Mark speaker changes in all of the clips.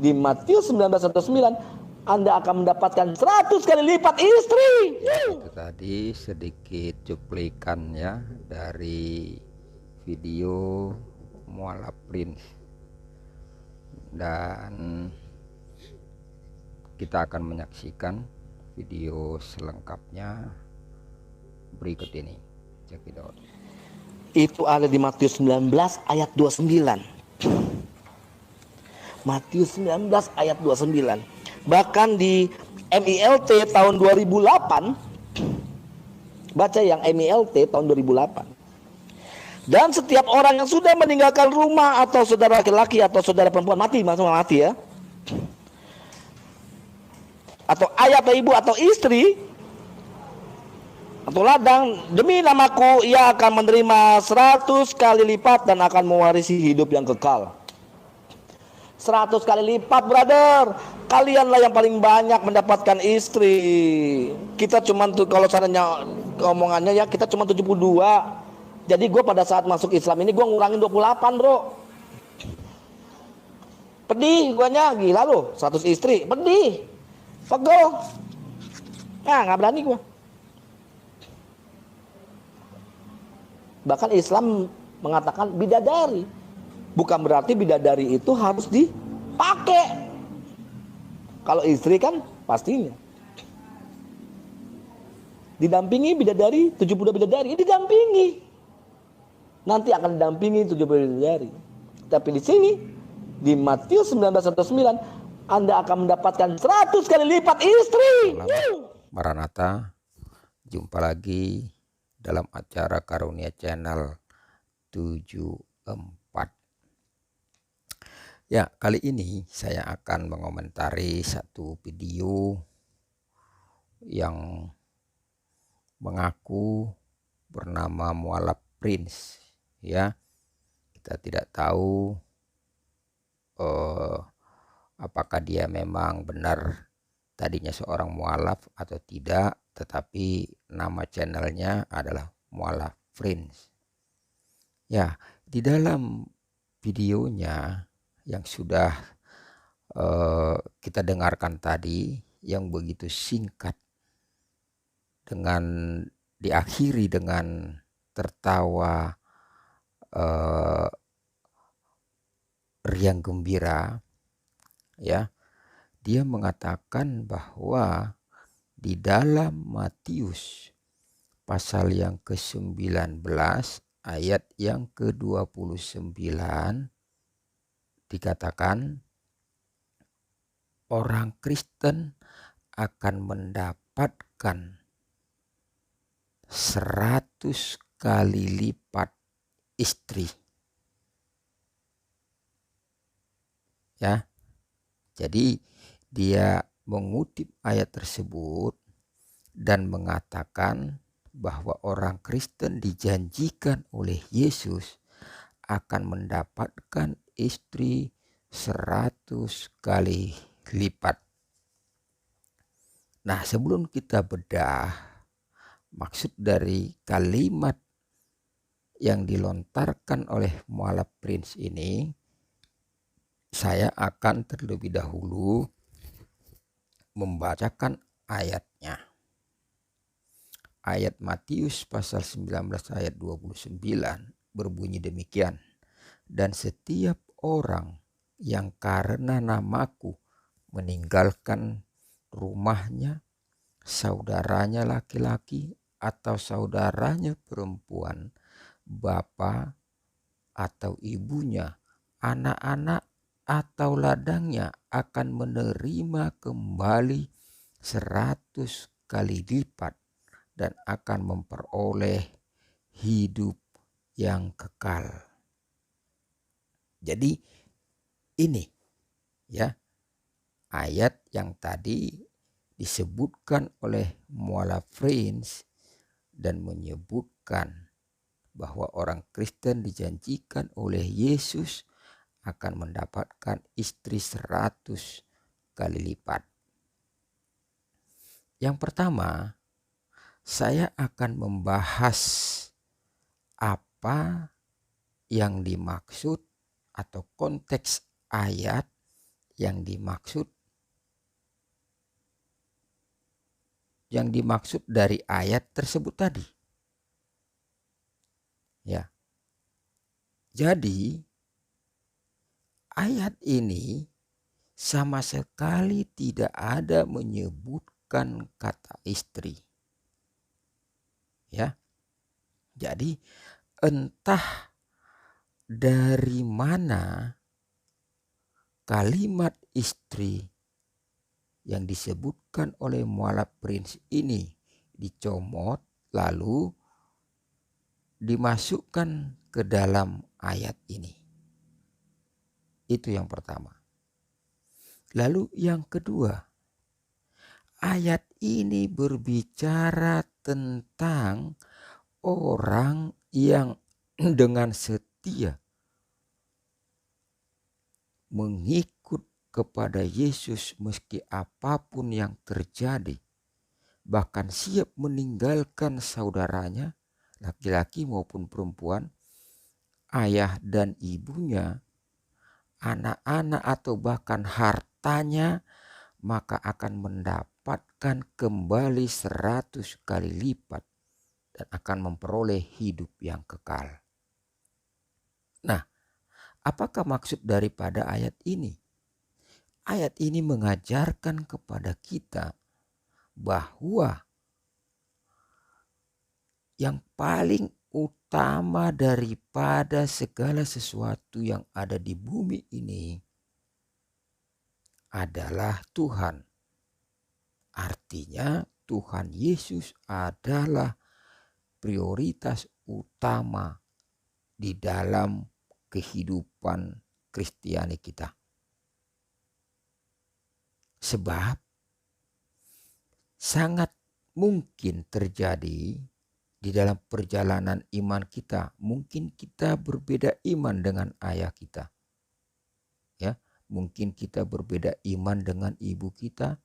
Speaker 1: di Matius 19:9, Anda akan mendapatkan 100 kali lipat istri.
Speaker 2: Itu tadi sedikit cuplikan ya dari video Mualaf Prince, dan kita akan menyaksikan video selengkapnya berikut ini. Check it out.
Speaker 1: Itu ada di Matius 19 ayat 29. Matius 19 ayat 29. Bahkan di MILT tahun 2008, baca yang MILT tahun 2008. Dan setiap orang yang sudah meninggalkan rumah atau saudara laki-laki atau saudara perempuan mati, maksudnya mati ya, atau ayah atau ibu atau istri atau ladang, demi namaku ia akan menerima 100 kali lipat dan akan mewarisi hidup yang kekal. 100 kali lipat, brother. Kalianlah yang paling banyak mendapatkan istri. Kita cuman tuh, kalau caranya omongannya ya, kita cuma 72. Jadi gue pada saat masuk Islam ini gue ngurangin 28, bro. Pedih guanya, gila lo, 100 istri, pedih, pegel. Nah, nggak berani gue. Bahkan Islam mengatakan bidadari. Bukan berarti bidadari itu harus dipakai. Kalau istri kan pastinya. Didampingi bidadari, 72 bidadari, didampingi. Nanti akan didampingi 72 bidadari. Tapi di sini, di Matius 19:9, Anda akan mendapatkan 100 kali lipat istri.
Speaker 2: Maranatha, jumpa lagi dalam acara Karunia Channel 74. Ya, kali ini saya akan mengomentari satu video yang mengaku bernama Mualaf Prince. Ya, kita tidak tahu apakah dia memang benar tadinya seorang mualaf atau tidak, tetapi nama channelnya adalah Mualaf Prince. Ya, di dalam videonya yang sudah kita dengarkan tadi, yang begitu singkat, dengan diakhiri dengan tertawa riang gembira, ya, dia mengatakan bahwa di dalam Matius pasal yang ke-19 ayat yang ke-29 dikatakan orang Kristen akan mendapatkan 100 kali lipat istri. Ya. Jadi dia mengutip ayat tersebut dan mengatakan bahwa orang Kristen dijanjikan oleh Yesus akan mendapatkan istri 100 kali lipat. Nah, sebelum kita bedah maksud dari kalimat yang dilontarkan oleh Mualaf Prince ini, saya akan terlebih dahulu membacakan ayatnya. Ayat Matius pasal 19 ayat 29 berbunyi demikian. Dan setiap orang yang karena namaku meninggalkan rumahnya, saudaranya laki-laki atau saudaranya perempuan, bapa atau ibunya, anak-anak atau ladangnya akan menerima kembali 100 kali lipat dan akan memperoleh hidup yang kekal. Jadi ini ya ayat yang tadi disebutkan oleh Mualaf Prince dan menyebutkan bahwa orang Kristen dijanjikan oleh Yesus akan mendapatkan istri 100 kali lipat. Yang pertama, saya akan membahas apa yang dimaksud atau konteks ayat yang dimaksud dari ayat tersebut tadi. Ya. Jadi ayat ini sama sekali tidak ada menyebutkan kata istri. Ya. Jadi entah dari mana kalimat istri yang disebutkan oleh mualaf Prince ini dicomot lalu dimasukkan ke dalam ayat ini. Itu yang pertama. Lalu yang kedua, ayat ini berbicara tentang orang yang dengan setia mengikut kepada Yesus meski apapun yang terjadi, bahkan siap meninggalkan saudaranya, laki-laki maupun perempuan, ayah dan ibunya, anak-anak atau bahkan hartanya, maka akan mendapatkan kembali 100 kali lipat dan akan memperoleh hidup yang kekal. Nah, apakah maksud daripada ayat ini? Ayat ini mengajarkan kepada kita bahwa yang paling utama daripada segala sesuatu yang ada di bumi ini adalah Tuhan. Artinya Tuhan Yesus adalah prioritas utama di dalam kehidupan Kristiani kita. Sebab sangat mungkin terjadi di dalam perjalanan iman kita, mungkin kita berbeda iman dengan ayah kita. Ya, mungkin kita berbeda iman dengan ibu kita,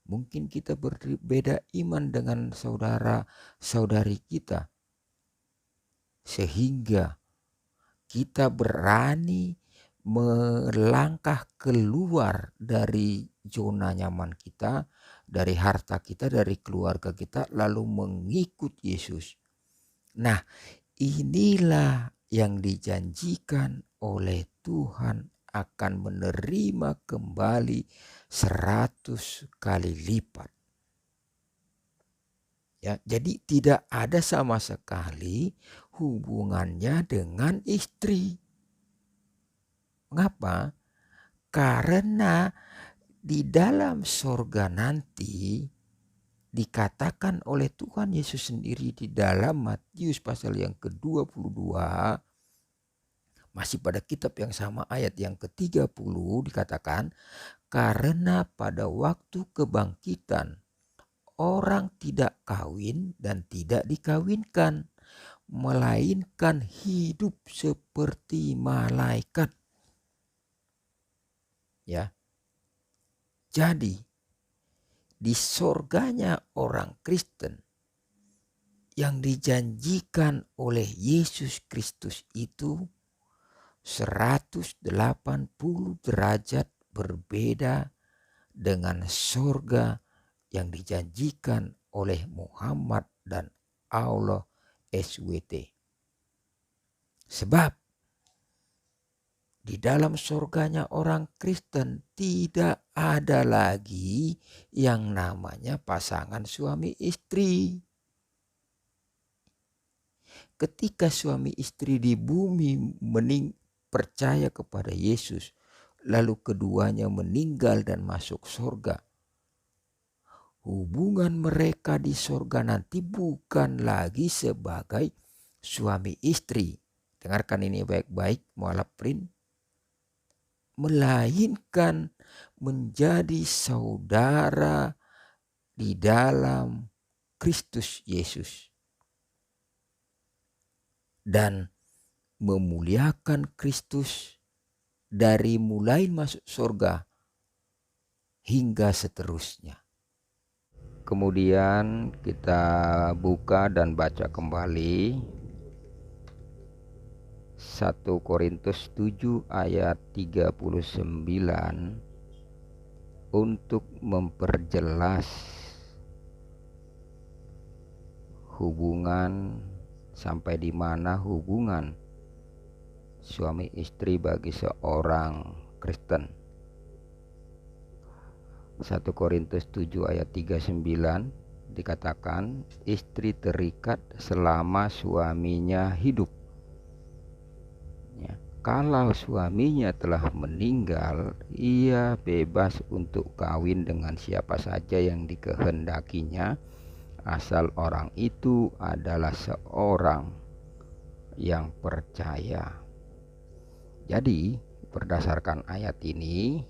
Speaker 2: mungkin kita berbeda iman dengan saudara-saudari kita. Sehingga kita berani melangkah keluar dari zona nyaman kita, dari harta kita, dari keluarga kita, lalu mengikut Yesus. Nah, inilah yang dijanjikan oleh Tuhan akan menerima kembali 100 kali lipat. Ya, jadi tidak ada sama sekali hubungannya dengan istri. Mengapa? Karena di dalam sorga nanti dikatakan oleh Tuhan Yesus sendiri di dalam Matius pasal yang ke-22, masih pada kitab yang sama ayat yang ke-30 dikatakan, karena pada waktu kebangkitan orang tidak kawin dan tidak dikawinkan, melainkan hidup seperti malaikat. Ya. Jadi di sorganya orang Kristen yang dijanjikan oleh Yesus Kristus itu 180 derajat berbeda dengan sorga yang dijanjikan oleh Muhammad dan Allah SWT. Sebab di dalam surganya orang Kristen tidak ada lagi yang namanya pasangan suami istri. Ketika suami istri di bumi percaya kepada Yesus, lalu keduanya meninggal dan masuk surga, hubungan mereka di surga nanti bukan lagi sebagai suami istri. Dengarkan ini baik-baik, mualaf Prince. Melainkan menjadi saudara di dalam Kristus Yesus dan memuliakan Kristus dari mulai masuk surga hingga seterusnya. Kemudian kita buka dan baca kembali 1 Korintus 7 ayat 39 untuk memperjelas hubungan, sampai di mana hubungan suami istri bagi seorang Kristen. 1 Korintus 7 ayat 39 dikatakan, istri terikat selama suaminya hidup. Ya, kalau suaminya telah meninggal, ia bebas untuk kawin dengan siapa saja yang dikehendakinya, asal orang itu adalah seorang yang percaya. Jadi berdasarkan ayat ini,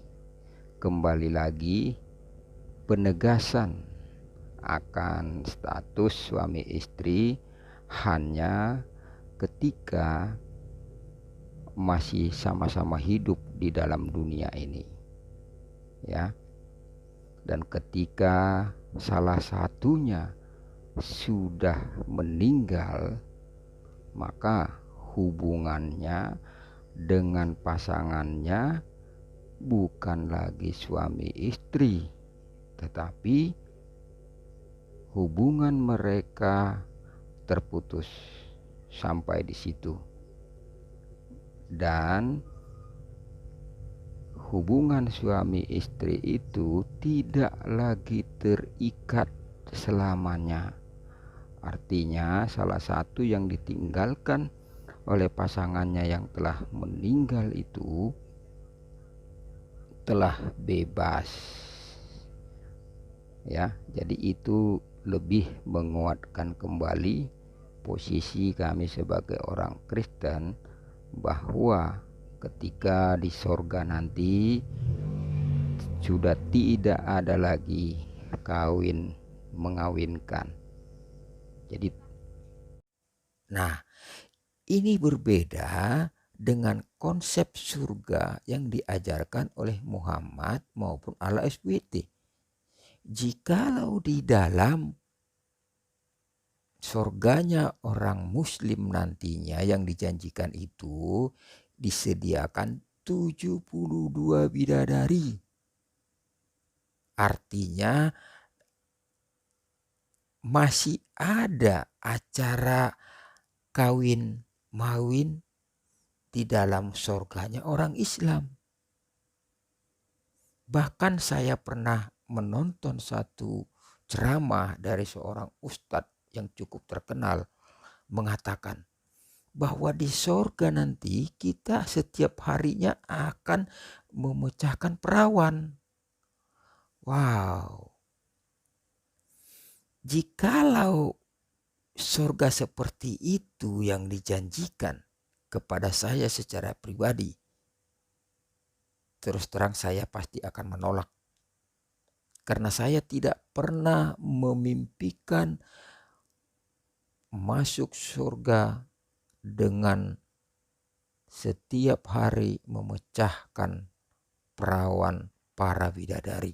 Speaker 2: kembali lagi penegasan akan status suami istri hanya ketika masih sama-sama hidup di dalam dunia ini, ya. Dan ketika salah satunya sudah meninggal, maka hubungannya dengan pasangannya bukan lagi suami istri, tetapi hubungan mereka terputus sampai di situ. Dan hubungan suami istri itu tidak lagi terikat selamanya. Artinya salah satu yang ditinggalkan oleh pasangannya yang telah meninggal itu telah bebas, ya. Jadi itu lebih menguatkan kembali posisi kami sebagai orang Kristen, bahwa ketika di sorga nanti sudah tidak ada lagi kawin mengawinkan. Jadi ini berbeda dengan konsep surga yang diajarkan oleh Muhammad maupun Allah SWT. Jikalau di dalam surganya orang muslim nantinya yang dijanjikan itu disediakan 72 bidadari. Artinya masih ada acara kawin mawin di dalam surganya orang Islam. Bahkan saya pernah menonton satu ceramah dari seorang ustadz yang cukup terkenal mengatakan bahwa di surga nanti kita setiap harinya akan memecahkan perawan. Wow. Jikalau surga seperti itu yang dijanjikan kepada saya secara pribadi, terus terang saya pasti akan menolak. Karena saya tidak pernah memimpikan masuk surga dengan setiap hari memecahkan perawan para bidadari.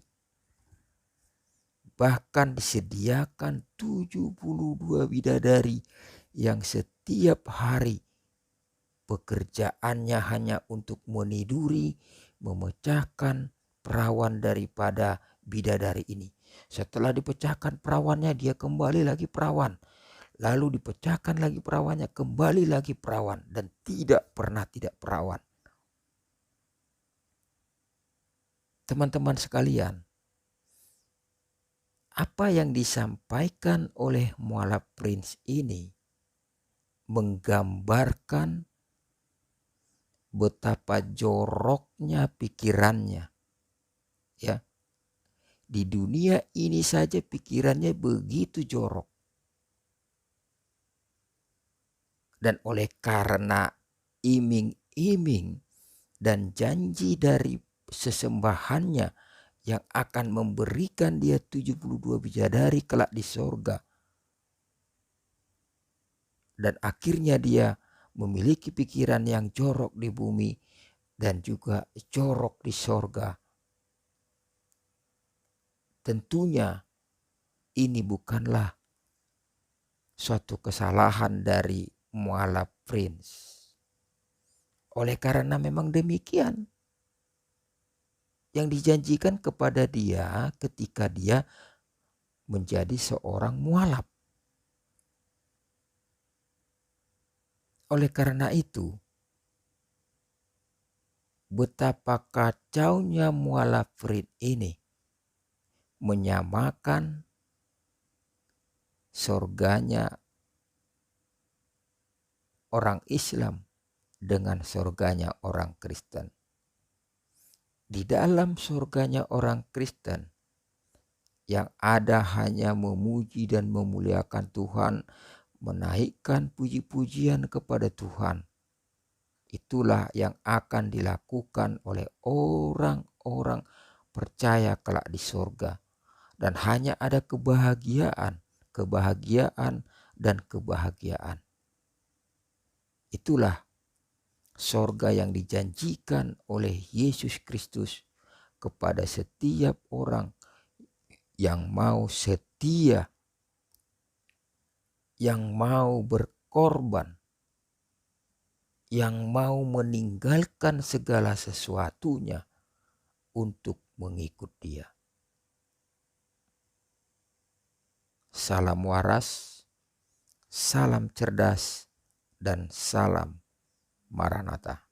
Speaker 2: Bahkan disediakan 72 bidadari yang setiap hari pekerjaannya hanya untuk meniduri, memecahkan perawan daripada bidadari ini. Setelah dipecahkan perawannya, dia kembali lagi perawan. Lalu dipecahkan lagi perawannya, kembali lagi perawan. Dan tidak pernah tidak perawan. Teman-teman sekalian, apa yang disampaikan oleh Mualaf Prince ini menggambarkan betapa joroknya pikirannya, ya. Di dunia ini saja pikirannya begitu jorok. Dan oleh karena iming-iming dan janji dari sesembahannya yang akan memberikan dia 72 bidadari kelak di sorga. Dan akhirnya dia memiliki pikiran yang jorok di bumi dan juga jorok di sorga. Tentunya ini bukanlah suatu kesalahan dari Mualaf Prince. Oleh karena memang demikian, yang dijanjikan kepada dia ketika dia menjadi seorang mualaf. Oleh karena itu, betapa kacaunya mualaf Frid ini menyamakan surganya orang Islam dengan surganya orang Kristen. Di dalam surganya orang Kristen yang ada hanya memuji dan memuliakan Tuhan, menaikkan puji-pujian kepada Tuhan. Itulah yang akan dilakukan oleh orang-orang percaya kelak di surga. Dan hanya ada kebahagiaan, kebahagiaan, dan kebahagiaan. Itulah surga yang dijanjikan oleh Yesus Kristus kepada setiap orang yang mau setia, yang mau berkorban, yang mau meninggalkan segala sesuatunya untuk mengikut Dia. Salam waras, salam cerdas, dan salam Maranatha.